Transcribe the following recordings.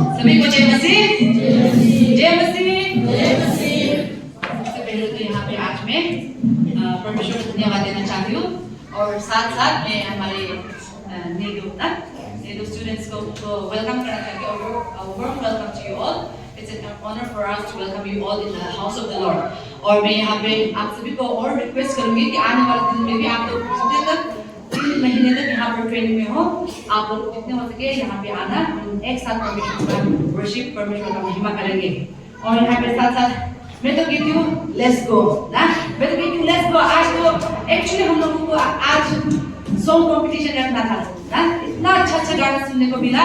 सभी को जय मसीह, जय मसीह, जय मसीह। सबसे पहले तो यहाँ पे आज मैं परमेश्वर को धन्यवाद देना चाहती हूँ और साथ साथ मैं हमारे नीडू स्टूडेंट्स को वेलकम करना चाहती हूँ और warm welcome to you all. It's an honor for us to welcome you all in the house of the Lord. और मैं यहाँ पे आप सभी को और रिक्वेस्ट करूँगी कि आने वाले दिन में भी आप लोग जितने तक 3 महीने तक यहाँ पर ट्रेनिंग में हो, आप लोग जितने हो सके यहाँ पे आना, हम एक साथ परमेश्वर का वर्शिप, परमेश्वर का महिमा करेंगे। और यहाँ पे साथ साथ मैं तो कहती हूँ लेट्स गो ना, मैं तो कहती हूँ लेट्स गो। आज तो एक्चुअली हम लोगों को आज सॉन्ग कंपटीशन रखना था ना, इतना अच्छा गाना सुनने को मिला।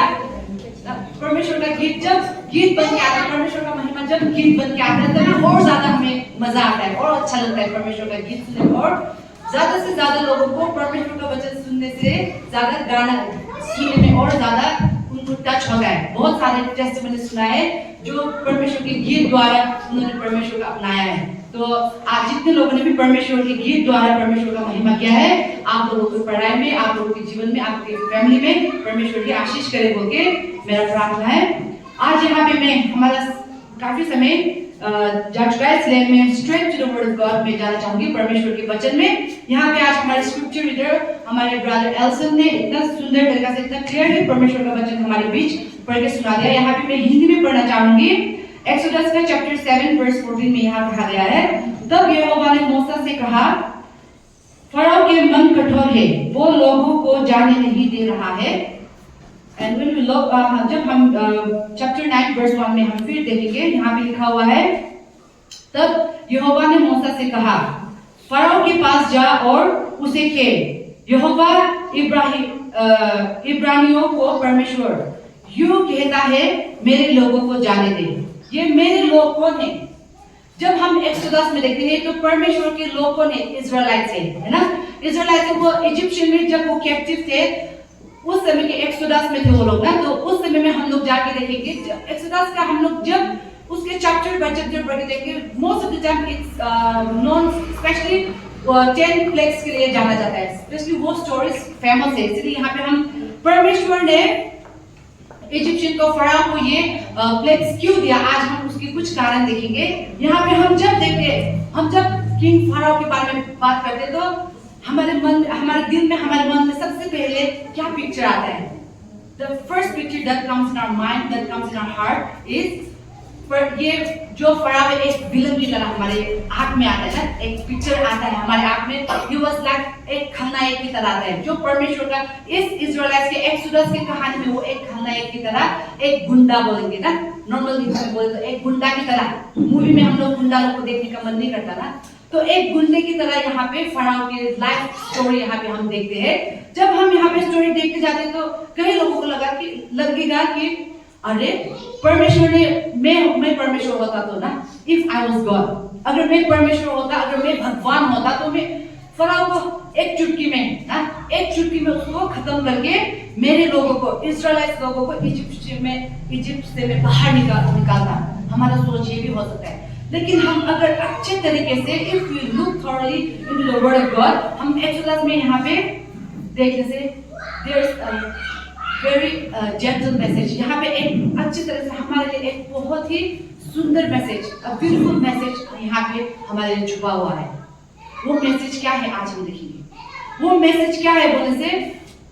परमेश्वर का गीत जब गीत बन के आता है, परमेश्वर का महिमा जब गीत बन के आता है तभी और ज्यादा हमें मजा आता है और अच्छा लगता है परमेश्वर का गीत सुनने में। और ज्यादा से ज्यादा लोगों को परमेश्वर का वचन सुनने से ज्यादा गाना सुनने में और ज्यादा उनको टच होता है। बहुत सारे टेस्टिमनी सुना है जो परमेश्वर के गीत द्वारा उन्होंने परमेश्वर का अपनाया है। तो आप जितने लोगों ने भी परमेश्वर के गीत द्वारा परमेश्वर का महिमा किया है, आप लोगों की पढ़ाई में, आप लोगों के जीवन में, आपके फैमिली में परमेश्वर की आशीष करे बोल के मेरा प्रार्थना है। आज यहाँ पे मैं हमारा काफी समय जा चुका है, इसलिए मैं straight to the word of God में जाना चाहूंगी परमेश्वर के वचन में। यहाँ पे आज हमारे स्क्रिप्चर रीडर हमारे ब्रदर एल्सन ने इतना सुंदर तरीके से, इतना क्लियरली परमेश्वर का वचन हमारे बीच पढ़ के सुना दिया। यहाँ पे मैं हिंदी में पढ़ना चाहूंगी। एक्सोडस का चैप्टर 7 वर्स 14 में यहाँ कहा गया है, तब यहोवा ने मूसा से कहा, फराओ के मन कठोर है, वो लोगों को जाने नहीं दे रहा है। And when we look, जब हम चैप्टर 9 वर्स 1 में हम फिर देखेंगे, यहाँ पे लिखा हुआ है, तब यहोवा ने मूसा से कहा, फराओ के पास जा और उसे कह, यहोवा इब्रानियों को परमेश्वर यूं कहता है, मेरे लोगों को जाने दे। ये मेरे लोग कौन है? जब हम एक्सोडस में देखते हैं तो परमेश्वर के लोग कौन है? इजराइलाइट है ना। इजराइलाइट वो इजिप्शियन में जब वो कैप्टिव थे, उस समय के एक्सोडस में थे वो लोग ना। तो उस समय में हम लोग जाके देखेंगे एक्सोडस का, हम लोग जब उसके चैप्टर बाय चैप्टर पढ़ के देखेंगे, most of the time it's non, specially 10 plagues के लिए जाना जाता है, स्पेशली वो स्टोरीज फेमस है। इसलिए यहाँ पे हम परमेश्वर ने इजिप्शियन को, फराओ को ये प्लेग्स क्यों दिया, आज हम उसके कुछ कारण देखेंगे। यहाँ पे हम जब देखते, हम जब किंग फराओ के बारे में बात करते तो हमारे मन, हमारे दिल में, हमारे मन में सबसे पहले क्या पिक्चर आता है? The first picture that comes in our mind, that comes in our heart is, पर ये जो फराओ एक विलन की तरह हमारे आंख में आता है ना, एक पिक्चर आता है हमारे आंख में, he was like एक खलनायक की तरह आता है, जो परमेश्वर का इस इजराइलाइट के एक्सोडस की कहानी में वो एक खलनायक की तरह, एक गुंडा बोलेंगे ना, नॉर्मल इंग्लिश में बोले तो एक गुंडा की तरह। मूवी में हम लोग गुंडा लोग को देखने का मन नहीं करता ना, तो एक गुंडे की तरह यहाँ पे फराओ की लाइफ स्टोरी यहाँ पे हम देखते हैं। जब हम यहाँ पे स्टोरी देखते जाते हैं तो कई लोगों को लगेगा कि अरे परमेश्वर ने, मैं परमेश्वर होता तो ना, इफ आई वाज गॉड, अगर मैं परमेश्वर होता, अगर मैं भगवान होता तो मैं फराओ को एक चुटकी में ना, एक चुटकी में उसको खत्म करके मेरे लोगों को, इजराइलाइट लोगों को इजिप्ट से मैं बाहर निकालता। हमारा सोच ये भी हो सकता है, लेकिन हम अगर अच्छे तरीके से, if we look thoroughly into the word of God, हम एक्सोडस में यहाँ पे देखने से there is very gentle message. यहाँ पे एक अच्छी तरह से हमारे लिए एक बहुत ही सुंदर मैसेज, अ ब्यूटीफुल मैसेज यहाँ पे हमारे लिए छुपा हुआ है। वो मैसेज क्या है आज हम देखेंगे। वो मैसेज क्या है बोलने से,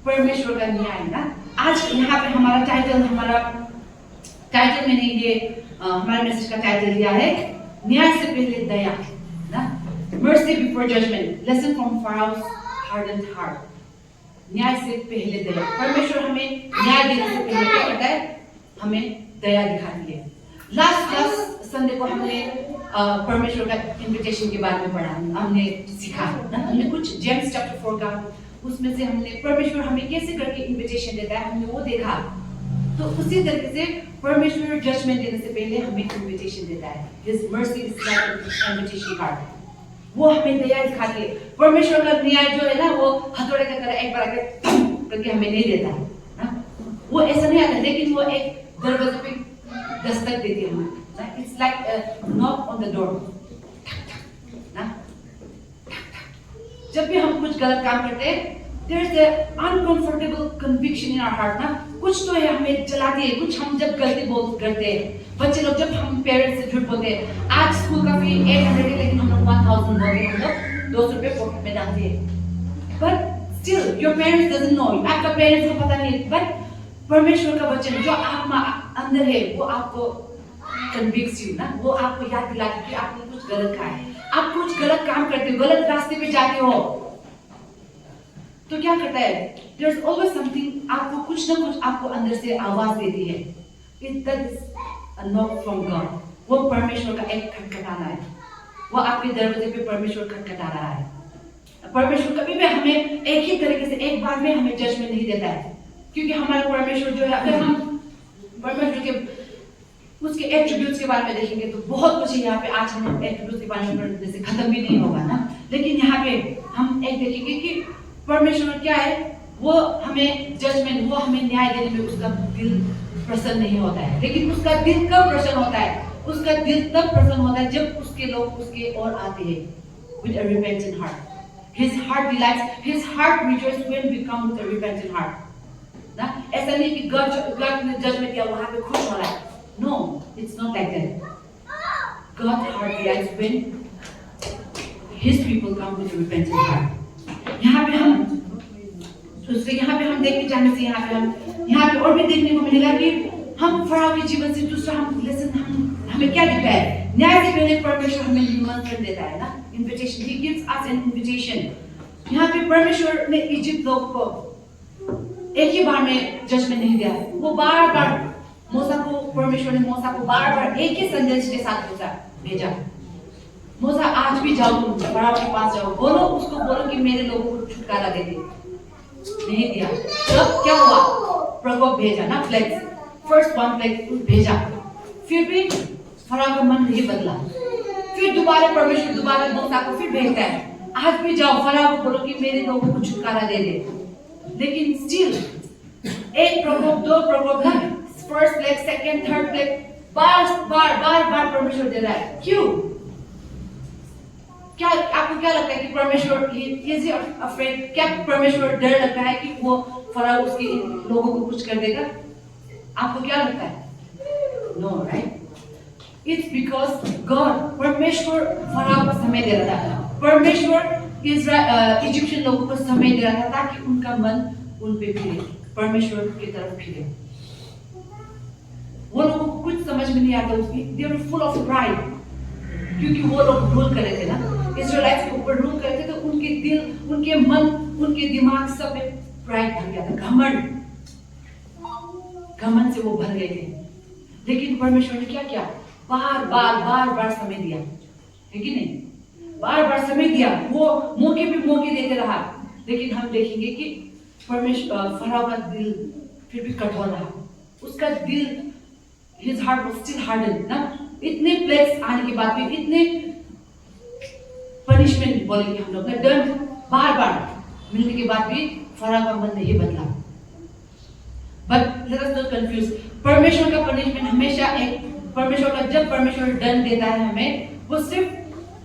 परमेश्वर का न्याय ना। आज यहाँ पे हमारा टाइटल मैंने ये हमारे मैसेज का टाइटल दिया है, न्याय से पहले दया ना, mercy before judgement, lesson from Pharaoh's hardened heart. न्याय से पहले दया, परमेश्वर हमें न्याय देने से पहले क्या करता है? हमें दया दिखाती है। लास्ट संडे को हमने परमेश्वर का इन्विटेशन के बारे में पढ़ा, हमने सीखा ना, हमने कुछ जेम्स चैप्टर 4 का, उसमें से हमने परमेश्वर हमें कैसे करके इन्विटेशन देता है, हमने वो देखा। तो उसी तरीके से परमेश्वर जजमेंट देने से पहले हमें इन्विटेशन देता है। His mercy is like an invitation card. वो हमें दया दिखाती है। परमेश्वर का न्याय जो है ना, वो हथौड़े की तरह एक बार करके हमें नहीं देता है ना, वो ऐसा नहीं आता, लेकिन वो एक दरवाजे पे दस्तक देती है हमें। It's like a knock on the door. ना, जब भी हम कुछ गलत काम करते हैं there's a uncomfortable conviction in our heart ना, कुछ तो है हमें जलाती है, कुछ हम जब गलती बोल करते हैं, बच्चे लोग जब हम पेरेंट्स से झूठ बोलते हैं, आज स्कूल का फी 800 है लेकिन हम लोग 1000 बोलते हैं, मतलब 200 रुपए पॉकेट में डाल दिए, but still your parents doesn't know, आपका पेरेंट्स को पता नहीं, but परमेश्वर का वचन जो आत्मा अंदर है वो आपको convicts you ना, वो आपको याद दिलाती है कि आपने कुछ गलत कहा है, आप कुछ गलत काम करते हो, गलत रास्ते पे जाते हो, तो क्या करता है? There's always something, आपको कुछ ना कुछ आपको अंदर से आवाज देती है, that's a knock from God, वो परमेश्वर का एक खटखटाना है, वो आपके दरवाजे पे परमेश्वर खटखटा रहा है। परमेश्वर कभी भी हमें एक ही तरीके से एक बार में हमें जजमेंट नहीं देता है, क्योंकि हमारा परमेश्वर जो है, अगर हम परमेश्वर के उसके एट्रीब्यूट्स के बारे में देखेंगे तो बहुत कुछ है यहाँ पे, आज हम एट्रीब्यूट्स के बारे में पढ़ने से खत्म भी नहीं होगा ना, लेकिन यहाँ पे हम एक देखेंगे कि परमेश्वर क्या है, वो हमें जजमेंट, वो हमें न्याय देने में उसका दिल प्रसन्न नहीं होता है, लेकिन उसका दिल कब प्रसन्न होता है? उसका दिल तब प्रसन्न होता है जब उसके लोग उसके ओर आते हैं with a repentant heart. His heart delights, his heart rejoices when we come with a repentant heart. ना, ऐसा नहीं कि God ने जजमेंट किया वहाँ पे खुश हो रहा है, no, it's not like that. God's heart delights when his people come with a repentant heart. यहाँ पे हम दूसरे, यहाँ पे हम देखते जाने से यहाँ पे और भी देखने को मिलेगा कि हम फराव के जीवन से दूसरा हम लेसन हमें क्या दिखता है? न्याय से पहले परमेश्वर हमें निमंत्रण देता है ना, invitation, he gives us an invitation. यहाँ पे परमेश्वर ने इजिप्ट लोग को एक ही बार में जजमेंट नहीं दिया, वो बार बार परमेश्वर ने मूसा को बार बार एक ही संदेश के साथ भेजा, मूसा आज भी जाओ, तुम फराव के पास जाओ, उसको बोलो कि मेरे लोगों को छुटकारा दे दे, नहीं दिया। तब क्या हुआ? प्रकोप भेजा ना, प्लेग्स, फर्स्ट वन प्लेग भेजा, फिर भी फराव का मन नहीं बदला, फिर दोबारा परमेश्वर दोबारा मूसा को फिर भेजता है, आज भी जाओ फराव को बोलो कि मेरे लोगों को छुटकारा दे दे, लेकिन स्टिल एक प्रकोप, दो प्रकोप ना, first plague, second, third plague, बार परमेश्वर दे रहा है, क्यों? क्या आपको क्या लगता है कि परमेश्वर is he afraid? क्या परमेश्वर डर लगता है कि वो फराव उसके लोगों को कुछ कर देगा? आपको क्या लगता है? No, right? It's because God, परमेश्वर फराव को समय दे रहा था, परमेश्वर इजिप्शियन लोगों को समय दे रहा था ताकि उनका मन उन पे फिरे, परमेश्वर की तरफ फिरे। वो लोगों को कुछ समझ में नहीं आता, they were full of pride, क्योंकि वो लोग रूल कर रहे थे ना, इस्राएलियों के ऊपर रूल कर रहे थे, तो उनके दिल, उनके मन, उनके दिमाग सब में प्राइड भर गया था, घमंड से वो भर गए थे। लेकिन परमेश्वर ने क्या किया? बार समय दिया, है कि नहीं? बार समय दिया, वो मौके पे मौके देते रहा, लेकिन हम देखेंगे कि परमेश्वर फराव का दिल फिर भी कठोर रहा, उसका दिल, his heart was still hardened ना, इतने प्लेग्स आने के बाद भी, इतने पनिशमेंट बोलेंगे हम लोग ना, दंड बार मिलने के बाद भी फराव का मन नहीं बदला। But let us not confuse, परमेश्वर का पनिशमेंट हमेशा एक, परमेश्वर का जब परमेश्वर दंड देता है हमें, वो सिर्फ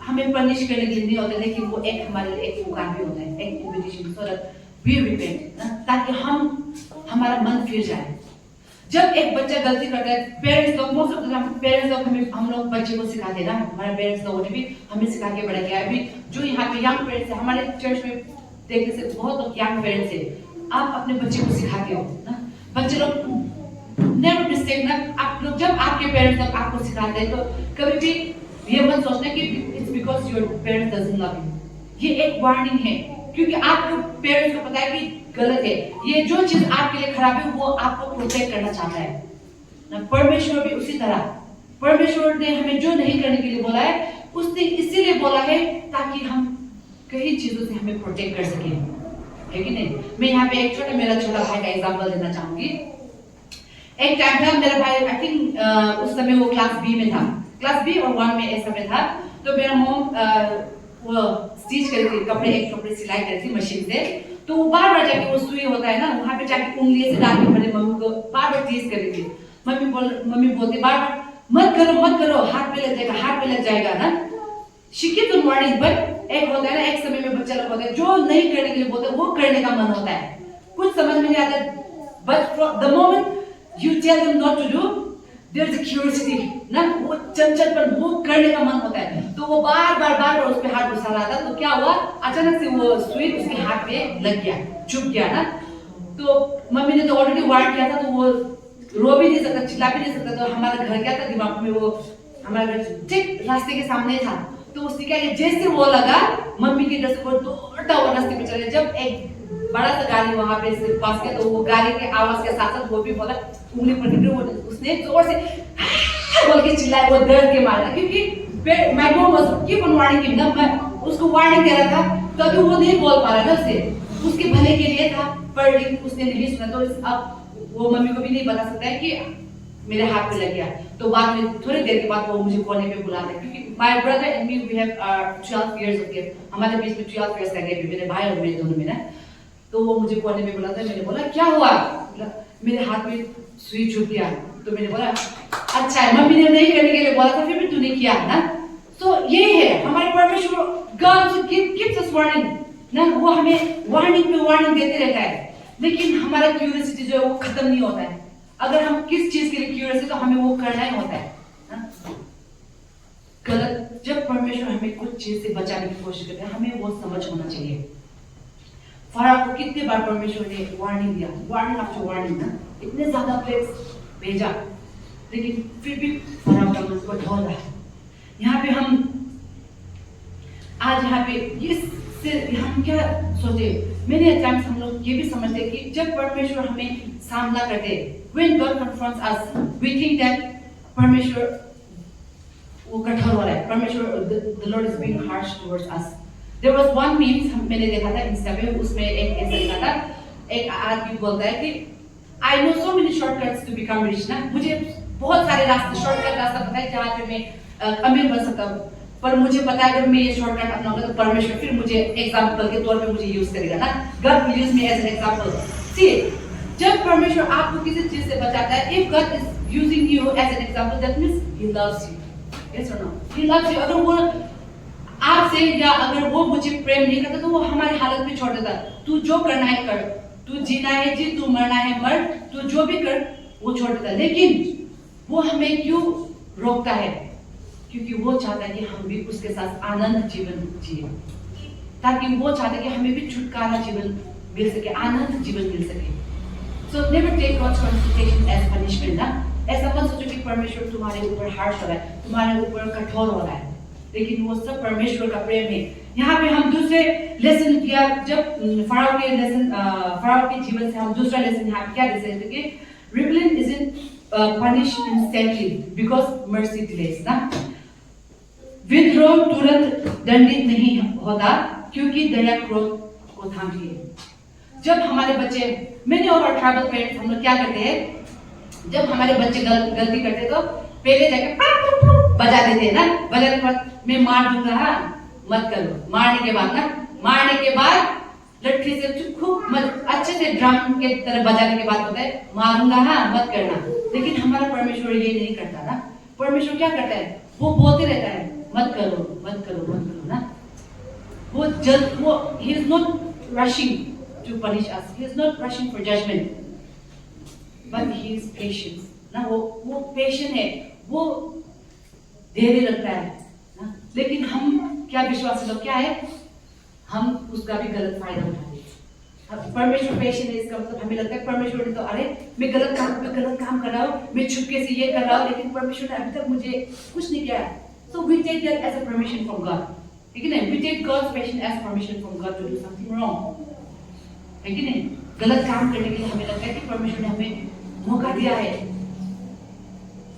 हमें पनिश करने के लिए नहीं होता, लेकिन वो एक हमारे लिए एक पुकार भी होता है, एक invitation, so that we repent ना, ताकि हमारा मन फिर जाए। जब एक बच्चा गलती करता है, पेरेंट्स लोग, most of the time parents लोग हम लोग बच्चे को सिखाते हैं ना, हमारे पेरेंट्स लोगों ने भी हमें सिखा के बड़ा किया है। अभी जो यहाँ पे यंग पेरेंट्स है, हमारे चर्च में देखने से बहुत लोग यंग पेरेंट्स है, आप अपने बच्चे को सिखाते हो ना, बच्चे लोग नेवर मिस्टेक ना, आप लोग जब आपके पेरेंट्स लोग आपको सिखाते हैं तो कभी भी ये मत सोचना कि it's because your parents doesn't love you, ये एक वार्निंग है, क्योंकि आपको पेरेंट्स को पता है कि गलत है, ये जो चीज आपके लिए खराब है वो आपको प्रोटेक्ट करना चाहता है ना। परमेश्वर भी उसी तरह, परमेश्वर ने हमें जो नहीं करने के लिए बोला है, उसने इसीलिए बोला है ताकि हम कई चीजों से हमें प्रोटेक्ट कर सके, है कि नहीं? मैं यहाँ पे एक मेरा छोटा भाई का एग्जांपल देना चाहूंगी। एक टाइम था, मेरा भाई आई थिंक उस समय वो क्लास बी में था, क्लास बी और 1 में ऐसा में था, तो मेरा मॉम वो स्टिच कर रही थी, एक कपड़े सिलाई कर रही थी मशीन से, तो वो बार जाके वो सुई होता है ना, वहां पे जाके उंगली से डाल के मेरे मम्मी को बार टीज कर रही थी। मम्मी बोलती बार मत करो, हाथ पे लग जाएगा ना। She kept on warning, but एक होता है ना, एक समय में बच्चा लोग होता है जो नहीं करने के लिए बोलते वो करने का मन होता है, कुछ समझ में नहीं आता, but the moment you tell them not to do there is a curiosity ना, वो चंचलपन, वो करने का मन होता है, तो वो बार बार उस पे हाथ घुसा रहा था, तो क्या हुआ, अचानक से वो सुई उसके हाथ पे लग गया, चुभ गया ना, तो मम्मी ने तो ऑलरेडी वार्न किया था, तो वो रो भी नहीं सकता, चिल्ला भी नहीं सकता, तो हमारा घर क्या था दिमाग में, वो हमारा घर ठीक रास्ते के सामने था, तो उसने क्या किया, जैसे वो लगा मम्मी के डर से वो दौड़ता हुआ रास्ते पे चला, जब एक बड़ा सा गाड़ी वहां पे से पास किया, तो वो गाड़ी के आवाज के साथ साथ वो भी बोला, उंगली पकड़ के उसने जोर से बोल के चिल्लाया, वो डर के मारा, क्योंकि my mom was keep on warning him ना, मैं उसको वार्निंग दे रहा था, तो अभी वो नहीं बोल पा रहा था, उसके भले के लिए था, पर लेकिन उसने नहीं सुना, तो अब वो मम्मी को भी नहीं बता सकता है कि मेरे हाथ पे लग गया, तो बाद में थोड़ी देर के बाद वो मुझे कोने पे बुलाता है, क्योंकि my brother and me we have 12 years of gap, हमारे बीच में 12 इयर्स का गैप है, मेरे भाई और मेरे दोनों में ना, तो वो मुझे कोने पे बुलाता है, मैंने बोला क्या हुआ, मेरे हाथ में सुई चुभ गया, तो मैंने बोला अच्छा है, मम्मी ने नहीं करने के लिए बोला था, फिर भी तूने किया ना, तो ये है हमारे परमेश्वर, गॉड गिव्स अस वार्निंग ना, वो हमें वार्निंग पे वार्निंग देते रहता है, लेकिन हमारा क्यूरियोसिटी जो है वो खत्म नहीं होता है, अगर हम किस चीज के लिए क्यूरियस है तो हमें वो करना ही होता है ना? गलत, जब परमेश्वर हमें कुछ चीज से बचाने की कोशिश करते हैं, हमें वो समझ होना चाहिए। फराह को कितने बार परमेश्वर ने वार्निंग दिया, वार्निंग आफ्टर वार्निंग ना, इतने ज्यादा प्लेग्स भेजा, लेकिन फिर भी फराह का मन कठोर रहा। यहाँ पे हम आज यहाँ पे इससे हम क्या सोचे, मेरे टाइम्स हम लोग ये भी समझते कि जब परमेश्वर हमें सामना करते, when God confronts us, we think that परमेश्वर वो कठोर हो रहा है, परमेश्वर the Lord is being harsh towards us. There was one meme मैंने देखा था इंस्टा पे, उसमें एक ऐसा लिखा था, एक आदमी बोलता है कि I know so many shortcuts to become rich ना, मुझे बहुत सारे रास्ते, शॉर्टकट रास्ता पता है जहाँ पे मैं अमीर बन सकता हूँ, पर मुझे पता है अगर मैं ये शॉर्टकट अपनाऊंगा तो परमेश्वर फिर मुझे एग्जांपल के तौर पे मुझे यूज करेगा ना, God will use me as an example. See, जब परमेश्वर आपको किसी चीज से बचाता है, if God is using you as an example, that means He loves you. Yes or no? He loves you. अगर वो आपसे या अगर वो मुझे प्रेम नहीं करता तो वो हमारी हालत में छोड़ देता, तू जो करना है कर, तू जीना है जी, तू मरना है मर, तू जो भी कर, वो छोड़ देता। लेकिन वो हमें क्यों रोकता है? क्योंकि वो चाहता है कि हम भी उसके साथ आनंद जीवन जिए, ताकि वो चाहता है कि हमें भी छुटकारा जीवन मिल सके, आनंद जीवन मिल सके। So never take God's confrontation as punishment ना, ऐसा मत सोचो कि परमेश्वर तुम्हारे ऊपर हार्श हो रहा है, तुम्हारे ऊपर कठोर हो रहा है, लेकिन वो सब परमेश्वर का प्रेम है। यहाँ पे हम दूसरे लेसन किया, जब फराओ के लेसन, फराओ के जीवन से हम दूसरा लेसन यहाँ पे क्या ले सकते हैं कि rebellion isn't punished instantly because mercy delays ना, विद्रोह तुरंत दंडित नहीं होता क्योंकि दया क्रोध को थामती है। जब हमारे बच्चे, मैंने और ट्राइबल पेरेंट्स हम लोग क्या करते हैं, जब हमारे बच्चे गलती करते तो पहले जाके बजा देते हैं ना, बजाने के बाद मैं मार दूंगा, मत करो, मारने के बाद ना, मारने के बाद लट्ठी से खूब अच्छे से ड्रम के तरह बजाने के बाद होता है मारूंगा मत करना। लेकिन हमारा परमेश्वर ये नहीं करता ना, परमेश्वर क्या करता है, वो बोलते रहता है मत करो मत करो मत करो ना, वो जल्द, वो he is not rushing to punish us, he is not rushing for judgment, but he is patient ना, वो patient है, वो धैर्य रखता है ना। लेकिन हम क्या विश्वासी लोग क्या है, हम उसका भी गलत फायदा उठाते हैं। परमेश्वर पेशेंट है, इसका मतलब हमें लगता है परमेश्वर ने तो, अरे मैं गलत काम कर रहा हूँ, मैं छुपके से ये कर रहा हूँ, लेकिन परमेश्वर ने अभी तक मुझे कुछ नहीं किया। So we take that as a permission from God. है कि नहीं? We take God's patience as permission from God to do something wrong. है कि नहीं? गलत काम करने के लिए हमें लगता है कि परमेश्वर ने हमें मौका दिया है।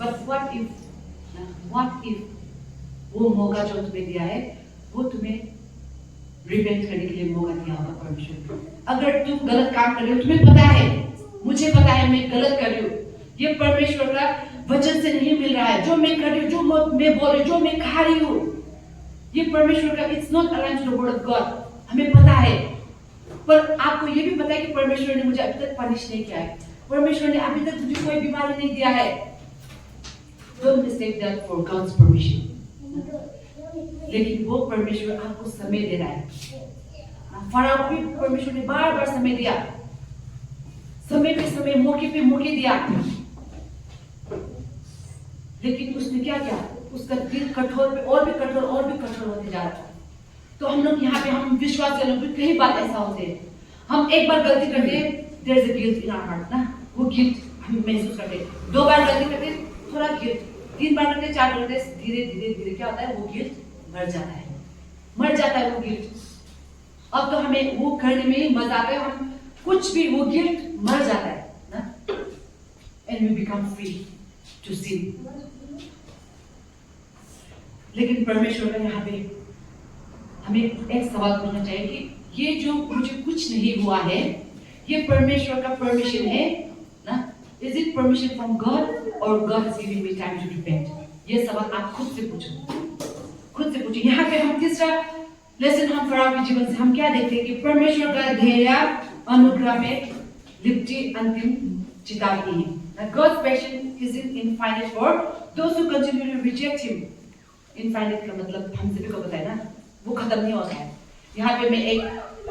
But what if वो मौका जो तुम्हें दिया है, वो तुम्हें रिपेंट करने के लिए मौका दिया होगा परमेश्वर। अगर तुम गलत काम कर रहे हो, तुम्हें पता है, मुझे पता है मैं गलत कर रही हूँ, ये परमेश्वर का वचन से नहीं मिल रहा है, जो मैं कर रही हूँ, जो मैं बोल रही हूँ, जो मैं खा रही हूँ, ये परमेश्वर का, it's not aligned to the word of God, हमें पता है। पर आपको ये भी पता है कि परमेश्वर ने मुझे अभी तक पनिश नहीं किया है, परमेश्वर ने अभी तक मुझे कोई बीमारी नहीं दिया है। Don't mistake that for God's permission. लेकिन वो परमेश्वर आपको समय दे रहा है। फराओ को भी परमेश्वर ने बार बार समय दिया, समय पे समय, मौके पे मौके दिया, लेकिन उसने क्या किया? उसका दिल कठोर पे और भी कठोर और भी कठोर होते जा रहा था। तो हम लोग यहाँ पे हम विश्वास कर लोग कई बार ऐसा होते हैं, हम एक बार गलती करते हैं, there is a guilt in our heart ना, वो गिल्ट हम महसूस करते हैं। 2 बार गलती करते हैं, थोड़ा गिल्ट, 3 बार करते, 4 करते, धीरे धीरे धीरे क्या होता है? वो गिल्ट मर जाता है, मर जाता है वो गिल्ट। अब तो हमें वो करने में ही मजा आता है, हम कुछ भी, वो गिल्ट मर जाता है ना, and we become free to sin. लेकिन परमेश्वर का यहाँ पे हमें एक सवाल पूछना चाहिए कि ये जो मुझे कुछ नहीं हुआ है, ये परमेश्वर का परमिशन है ना? Is it permission from God और God is giving me time to repent? ये सवाल आप खुद से पूछो, खुद से पूछो। यहाँ पे हम तीसरा लेसन हम फराओ के जीवन से हम क्या देखते हैं कि परमेश्वर का धैर्य अनुग्रह में लिपटी अंतिम चेतावनी है। God's patience isn't infinite for those who continue to reject Him. Infinite का मतलब हम सभी को पता है ना, वो खत्म नहीं होता है। यहाँ पे मैं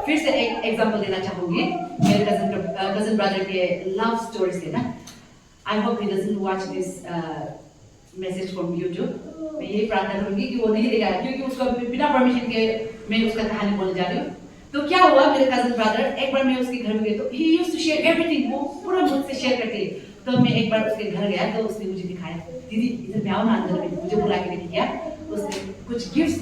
फिर से एक एग्जांपल देना चाहूंगी मेरे कजन ब्रदर के लव स्टोरी से ना। I hope he doesn't watch this message from YouTube. मैं यही प्रार्थना करूंगी कि वो नहीं देगा, क्योंकि उसको बिना परमिशन के मैं उसका कहानी बोलने जा रही हूँ। तो क्या हुआ, मेरे कजन ब्रदर, एक बार मैं उसके घर में गई तो ही यूज्ड टू शेयर एवरीथिंग, वो पूरा मुझसे शेयर करती है। तो मैं एक बार उसके घर गया तो उसने मुझे दिखाया, दीदी इधर में आओ ना, अंदर में मुझे बुला के दिखाया। उसने कुछ गिफ्ट्स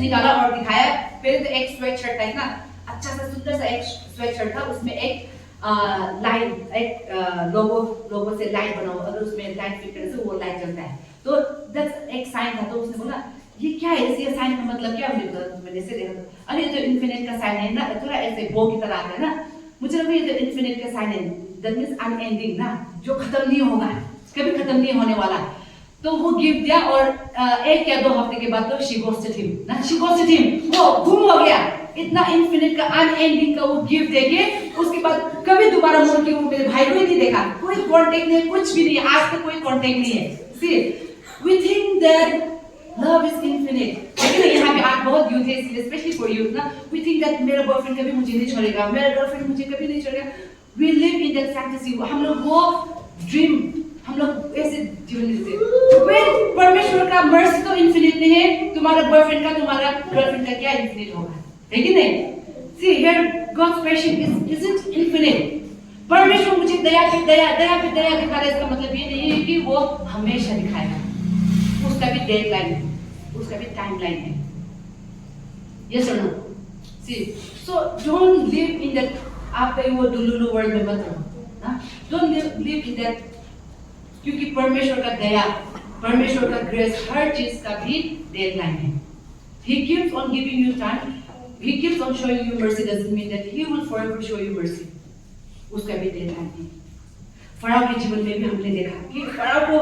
निकाला और दिखाया। पहले तो एक स्वेट शर्ट था, इतना अच्छा सा सुंदर सा एक स्वेट शर्ट था, उसमें एक लाइन, एक लोगो से लाइट बना हुआ, अगर उसमें लाइट फिट करने से वो लाइट जलता है। तो दैट्स एक साइन था। तो उसने बोला ये क्या है, ये साइन का मतलब क्या है? मैंने ऐसे देखा, अरे ये तो इन्फिनिट का साइन है ना, थोड़ा ऐसे बो की तरह आता है ना, मुझे लगा ये तो इन्फिनिट का साइन है, दैट मींस अनएंडिंग ना, जो खत्म नहीं होगा, कभी खत्म नहीं होने वाला। तो वो गिफ्ट दिया और 1 या 2 हफ्ते के बाद तो शी गोस्टेड हिम ना, शी गोस्टेड हिम, वो गुम हो गया। इतना इन्फिनिट का अनएंडिंग का वो गिफ्ट देके उसके बाद कभी दोबारा मुड़ के वो मेरे भाई को ही नहीं देखा, कोई कांटेक्ट नहीं, कुछ भी नहीं, आज तक कोई कांटेक्ट नहीं है। See we think that love is infinite, लेकिन यहाँ पे आप बहुत यूथ है, इसलिए स्पेशली फॉर यूथ ना, वी थिंक दैट मेरा बॉयफ्रेंड कभी मुझे नहीं छोड़ेगा, मेरा गर्लफ्रेंड मुझे कभी नहीं छोड़ेगा। We live in that fantasy, हम लोग वो ड्रीम, हम लोग ऐसे जीवन जीते। परमेश्वर का मर्सी तो इन्फिनिट नहीं है, तुम्हारा बॉयफ्रेंड का, तुम्हारा गर्लफ्रेंड का क्या इन्फिनिट होगा, है कि नहीं? See here God's patience isn't infinite. परमेश्वर मुझे दया पे दया दिखा रहा है, इसका मतलब ये नहीं है कि वो हमेशा दिखाएगा, उसका भी डेडलाइन है, उसका भी टाइमलाइन है। यस और no? See so don't live in that, आप कहीं वो डुलुलु वर्ल्ड में मत रहो ना, डोंट लिव इन दैट, क्योंकि परमेश्वर का दया, परमेश्वर का ग्रेस, हर चीज का भी डेडलाइन है। He keeps on giving you time, He keeps on showing you mercy, doesn't mean that He will forever show you mercy. उसका भी डेडलाइन है। फराओ के जीवन में भी हमने देखा कि फराओ को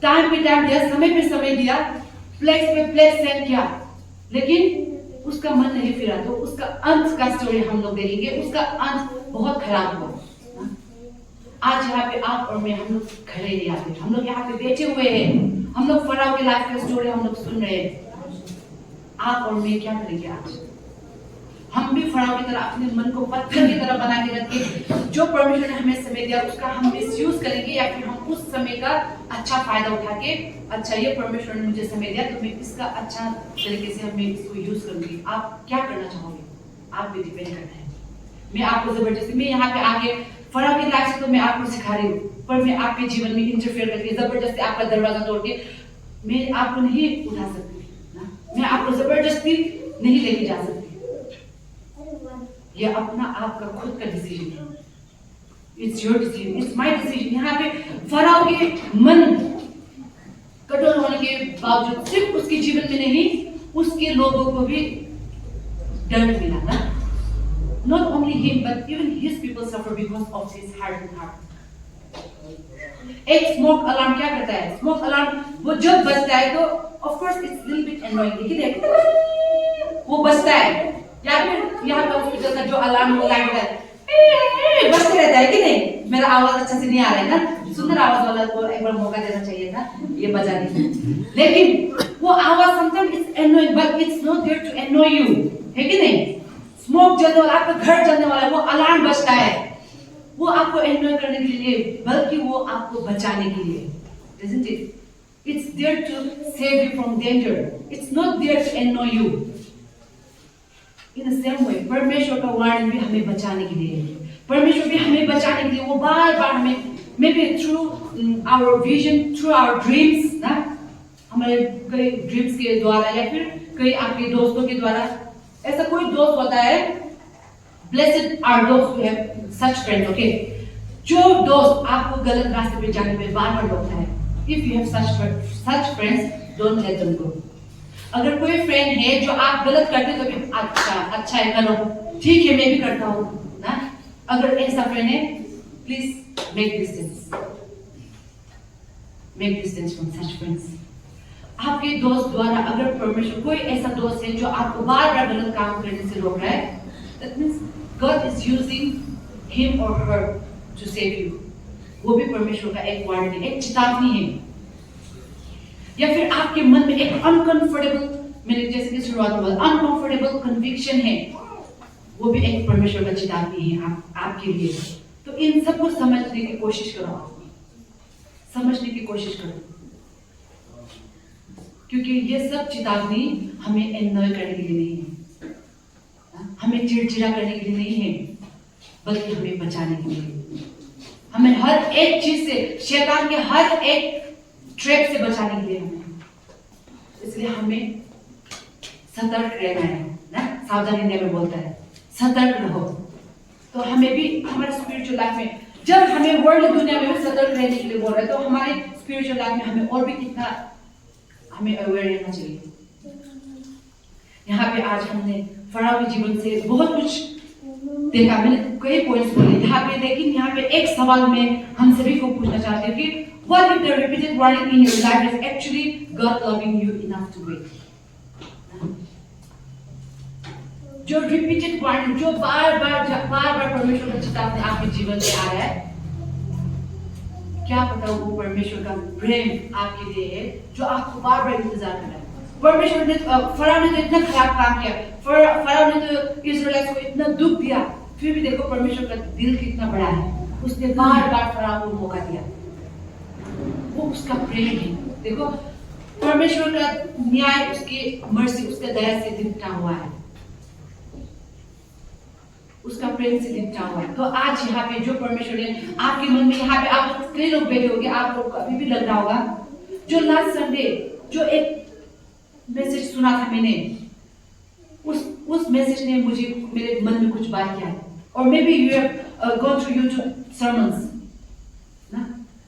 टाइम पे टाइम दिया, समय पे समय दिया, प्लेस पे प्लेस सेट किया, लेकिन उसका मन नहीं फिरा। तो उसका अंत का स्टोरी हम लोग देखेंगे, उसका अंत बहुत खराब हुआ। आज यहाँ पे आप और मैं, हम लोग खड़े नहीं आते, हम लोग यहाँ पे बैठे हुए हैं, हम लोग फराओ के लाइफ का स्टोरी हम लोग सुन रहे हैं। आप और मैं क्या करेंगे आज? हम भी फराओ की तरह अपने मन को पत्थर की तरह बना के रखे, जो परमेश्वर ने हमें समय दिया उसका हम मिसयूज करेंगे, या फिर हम उस समय का अच्छा फायदा उठा के, अच्छा ये परमेश्वर ने मुझे समय दिया तो मैं इसका अच्छा तरीके से मैं इसको यूज करूंगी। आप क्या करना चाहोगे? आप भी डिपेंड करता है। मैं आपको जबरदस्ती, मैं यहाँ पे आके फराओ की लाइफ से तो मैं आपको सिखा रही हूँ, पर मैं आपके जीवन में इंटरफेयर करके जबरदस्ती आपका दरवाजा तोड़ के मैं आपको नहीं उठा सकती ना, मैं आपको जबरदस्ती नहीं लेके जा सकती। यह अपना आपका खुद का डिसीजन है, it's your decision, it's my decision. यहाँ पे फराओ के मन कठोर होने के बावजूद सिर्फ उसके जीवन में नहीं, उसके लोगों को भी दंड मिला ना। Not only him, but even his people suffer because of his hardened heart. एक स्मोक अलार्म क्या करता है? स्मोक अलार्म वो जब बजता है तो of course it's little bit annoying, लेकिन वो बजता है, या फिर यहाँ पे हॉस्पिटल का जो अलार्म वो लाइट है बजते रहता है कि नहीं? मेरा आवाज अच्छा से नहीं आ रहा है ना, सुंदर आवाज वाला को एक बार मौका देना चाहिए था ये बजाने की, लेकिन वो आवाज sometimes it's annoying but it's not there to annoy you, है कि नहीं? स्मोक जलने वाला, आपका घर जलने वाला है, वो अलार्म बजता है, वो आपको एनोय करने के लिए, बल्कि वो आपको बचाने के लिए, isn't it? It's there to save you from danger. It's not there to annoy you. In the same way, परमेश्वर का वार्निंग भी हमें बचाने के लिए है। परमेश्वर भी हमें बचाने के लिए वो बार-बार हमें, maybe through our vision, through our dreams, ना, हमारे कई ड्रीम्स के द्वारा या फिर कई आपके दोस्तों के द्वारा, ऐसा कोई दोस्त होता है, blessed are those who have such friends, okay? जो दोस्त आपको गलत रास्ते पे जाने पे बार-बार रोकता है, if you have such friends, don't let them go. अगर कोई फ्रेंड है जो आप गलत करते तो भी अच्छा है, करो, ठीक है, मैं भी करता हूँ ना, अगर ऐसा फ्रेंड है, please make distance from such friends. आपके दोस्त द्वारा अगर परमेश्वर, कोई ऐसा दोस्त है जो आपको बार बार गलत काम करने से रोक रहा है, that means God is using him or her to save you। वो भी परमेश्वर का एक वार्निंग, एक चेतावनी है। या फिर आपके मन में एक अनकंफर्टेबल, मैंने जैसे कि शुरुआत में बोला, अनकंफर्टेबल कन्विक्शन है, वो भी एक परमेश्वर का चेतावनी है आपके लिए। तो इन सबको समझने की कोशिश करो, समझने की कोशिश करो, क्योंकि ये सब चेतावनी हमें एनॉय करने के लिए नहीं है, हमें चिड़चिड़ा करने के लिए नहीं है, बल्कि हमें बचाने के लिए, हमें हर एक चीज से, शैतान के हर एक ट्रैप से बचाने के लिए हमें, इसलिए हमें सतर्क रहना है ना, सावधान इंडिया में बोलता है सतर्क रहो। तो हमें भी हमारे स्पिरिचुअल लाइफ में, जब हमें वर्ल्ड दुनिया में भी सतर्क रहने के लिए बोल रहा है, तो हमारे स्पिरिचुअल लाइफ में हमें और भी कितना हमें अवेयर रहना चाहिए। यहाँ पे आज हमने फराव के जीवन से बहुत कुछ देखा, मैंने कई पॉइंट्स बोले यहाँ पे, लेकिन यहाँ पे एक सवाल में हम सभी को पूछना चाहते हैं कि what if the repeated warning in your life is actually God loving you enough to wait? जो रिपीटेड वार्निंग, जो बार बार परमेश्वर का चेतावनी आपके जीवन में आ रहा है, क्या पता वो परमेश्वर का प्रेम आपके लिए है जो आपको बार बार इंतजार कर रहा है। परमेश्वर ने, फराव ने तो इतना खराब काम किया, फराव ने तो इस्राएलियों को इतना दुख दिया, फिर भी देखो परमेश्वर का दिल कितना बड़ा है, उसने बार बार फराव को मौका दिया, वो उसका प्रेम है। देखो परमेश्वर का न्याय, उसकी मर्सी, उसका दया से निपटा हुआ है, उसका प्रेम से निपटा हुआ है। तो आज यहाँ पे जो परमेश्वर ने आपके मन में, यहाँ पे आप कई लोग बैठे होंगे, आप लोग को अभी भी लग रहा होगा, जो लास्ट संडे जो एक मैसेज सुना था मैंने, उस मैसेज ने मुझे, मेरे मन में कुछ बात किया है। और may be you have gone through YouTube sermons ना,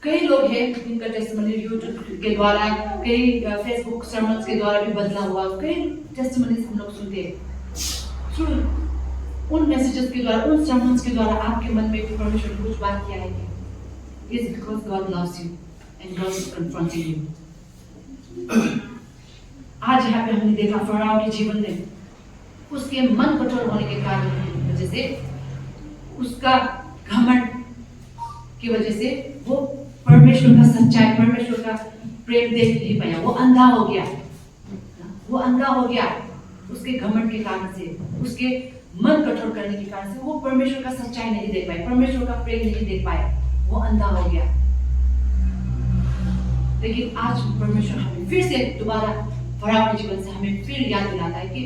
कई लोग हैं जिनका टेस्टिमनी यूट्यूब के द्वारा, कई फेसबुक सर्मन्स के द्वारा भी बदला हुआ, कई टेस्टिमनीज हम लोग सुनते हैं। थ्रू उन मैसेजेस के द्वारा, उन सर्मन्स के द्वारा आपके मन में भी परमेश्वर ने कुछ बात किया है कि it's because God loves you and God is confronting you. आज यहाँ पे हमने देखा फराव के जीवन में उसके मन कठोर होने के कारण की वजह से, उसका घमंड की वजह से वो परमेश्वर का सच्चाई, परमेश्वर का प्रेम देख नहीं पाया, वो अंधा हो गया, वो अंधा हो गया उसके घमंड के कारण से, उसके मन कठोर करने के कारण से वो परमेश्वर का सच्चाई नहीं देख पाया, परमेश्वर का प्रेम नहीं देख पाया, वो अंधा हो गया। लेकिन आज परमेश्वर हमें फिर से दोबारा फराव के जीवन से हमें फिर याद दिलाता है कि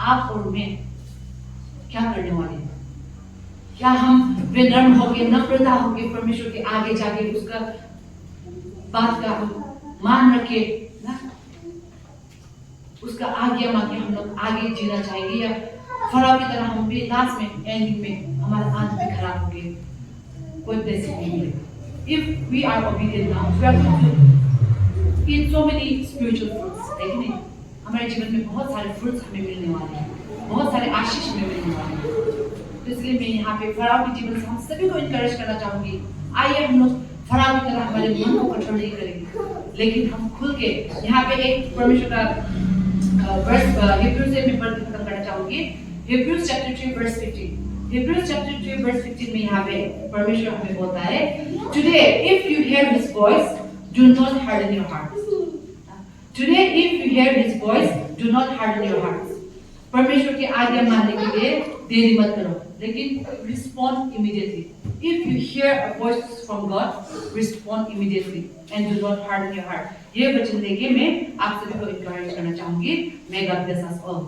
आप और मैं क्या करने वाले हैं। क्या हम विनम्र होके, नम्रता होके परमेश्वर के आगे जाके उसका बात का मान रखे ना, उसका आज्ञा मांगे हम लोग आगे जीना चाहेंगे, या फराव की तरह हम भी लास्ट में, एंडिंग में हमारा अंत भी खराब हो गए, कोई ब्लेसिंग नहीं मिले। If we are obedient now, we are going to eat so many spiritual fruits, देखिए हमारे जीवन में बहुत सारे फ्रूट्स हमें मिलने वाले हैं, बहुत सारे आशीष हमें मिलने वाले हैं। तो इसलिए मैं यहाँ पे फराव के जीवन से हम सभी को इनकरेज करना चाहूंगी, आइए हम लोग फराव की तरह हमारे मन को कठोर नहीं करेंगे, लेकिन हम खुल के यहाँ पे एक परमेश्वर का वर्स हिब्रू से मैं पढ़कर खत्म करना चाहूंगी। Hebrews chapter 3 verse 15. Hebrews chapter 2 verse 15 में यहाँ पे परमेश्वर हमें बोलता है, Today if you hear His voice, do not harden your hearts. Today if you hear His voice, do not harden your hearts. परमेश्वर की आज्ञा मानने के लिए देरी मत करो, लेकिन respond immediately. If you hear a voice from God, respond immediately and do not harden your heart. ये वचन लेके मैं आप सभी को encourage करना चाहूँगी. May God bless us all.